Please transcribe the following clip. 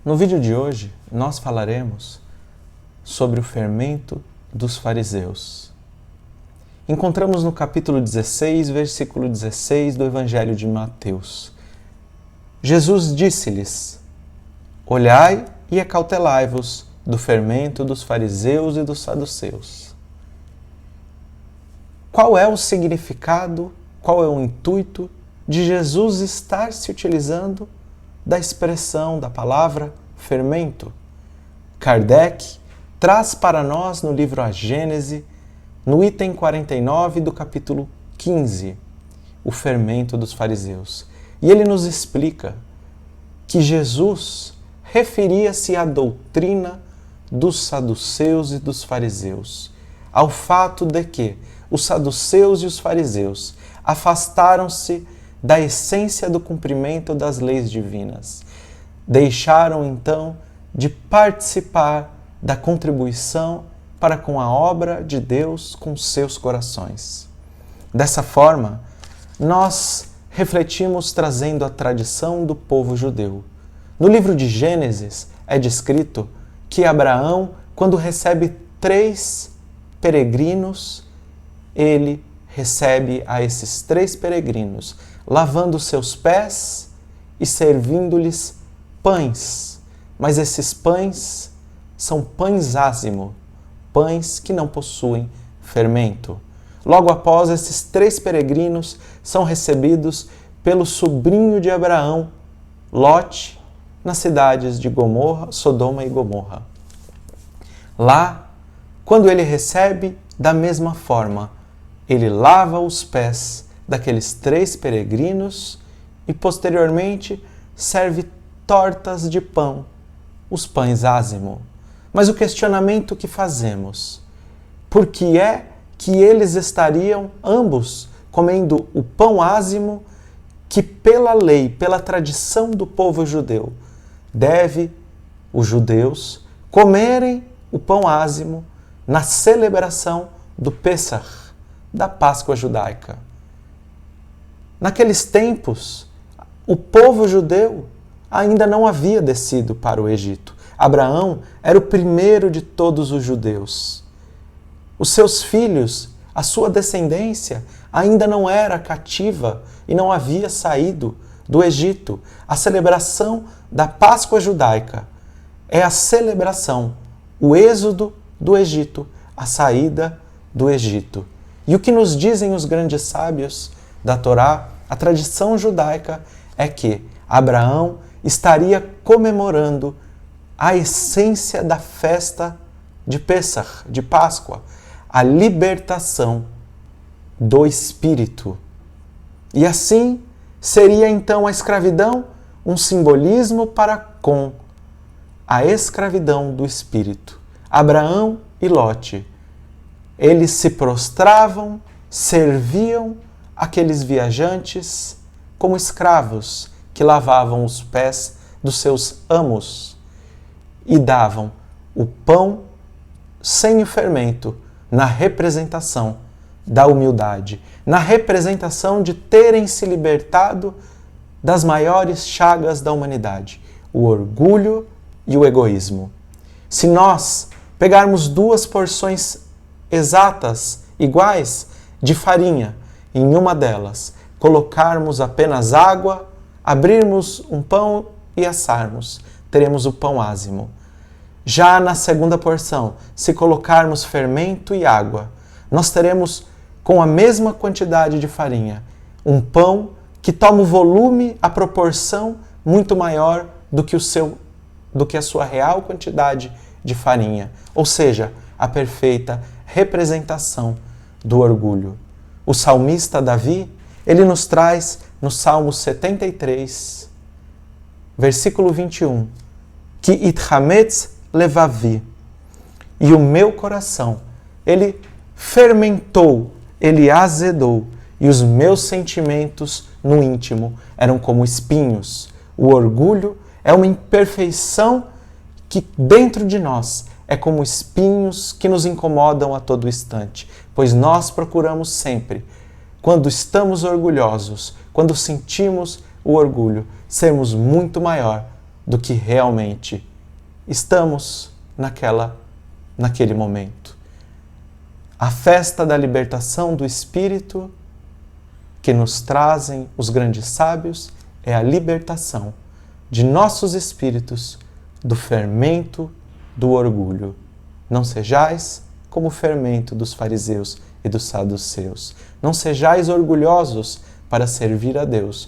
No vídeo de hoje, nós falaremos sobre o fermento dos fariseus. Encontramos no capítulo 16, versículo 16 do Evangelho de Mateus. Jesus disse-lhes: Olhai e acautelai-vos do fermento dos fariseus e dos saduceus. Qual é o significado, qual é o intuito de Jesus estar se utilizando da expressão, da palavra fermento? Kardec traz para nós no livro A Gênese, no item 49 do capítulo 15, o fermento dos fariseus. E ele nos explica que Jesus referia-se à doutrina dos saduceus e dos fariseus, ao fato de que os saduceus e os fariseus afastaram-se da essência do cumprimento das leis divinas. Deixaram então de participar da contribuição para com a obra de Deus com seus corações. Dessa forma, nós refletimos trazendo a tradição do povo judeu. No livro de Gênesis é descrito que Abraão, quando recebe 3 peregrinos, ele recebe a esses 3 peregrinos, lavando seus pés e servindo-lhes pães. Mas esses pães são pães ázimo, pães que não possuem fermento. Logo após, esses 3 peregrinos são recebidos pelo sobrinho de Abraão, Lote, nas cidades de Sodoma e Gomorra. Lá, quando ele recebe, da mesma forma, ele lava os pés daqueles 3 peregrinos e, posteriormente, serve tortas de pão, os pães ázimo. Mas o questionamento que fazemos: por que é que eles estariam ambos comendo o pão ázimo que, pela lei, pela tradição do povo judeu, deve os judeus comerem o pão ázimo na celebração do Pessach, da Páscoa judaica? Naqueles tempos, o povo judeu ainda não havia descido para o Egito. Abraão era o primeiro de todos os judeus. Os seus filhos, a sua descendência, ainda não era cativa e não havia saído do Egito. A celebração da Páscoa judaica é a celebração, o êxodo do Egito, a saída do Egito. E o que nos dizem os grandes sábios da Torá, a tradição judaica, é que Abraão estaria comemorando a essência da festa de Pessach, de Páscoa, a libertação do espírito. E assim seria então a escravidão um simbolismo para com a escravidão do espírito. Abraão e Lote, eles se prostravam, serviam aqueles viajantes como escravos que lavavam os pés dos seus amos e davam o pão sem o fermento, na representação da humildade, na representação de terem se libertado das maiores chagas da humanidade, o orgulho e o egoísmo. Se nós pegarmos 2 porções exatas, iguais, de farinha, em uma delas colocarmos apenas água, abrirmos um pão e assarmos, teremos o pão ázimo. Já na segunda porção, se colocarmos fermento e água, nós teremos, com a mesma quantidade de farinha, um pão que toma o volume, a proporção muito maior do que a sua real quantidade de farinha. Ou seja, a perfeita representação do orgulho. O salmista Davi, ele nos traz no Salmo 73, versículo 21, que itchametz levavi, e o meu coração, ele fermentou, ele azedou, e os meus sentimentos no íntimo eram como espinhos. O orgulho é uma imperfeição que dentro de nós é como espinhos que nos incomodam a todo instante, pois nós procuramos sempre, quando estamos orgulhosos, quando sentimos o orgulho, sermos muito maior do que realmente estamos naquele momento. A festa da libertação do Espírito que nos trazem os grandes sábios é a libertação de nossos espíritos do fermento do orgulho. Não sejais como o fermento dos fariseus e dos saduceus. Não sejais orgulhosos para servir a Deus,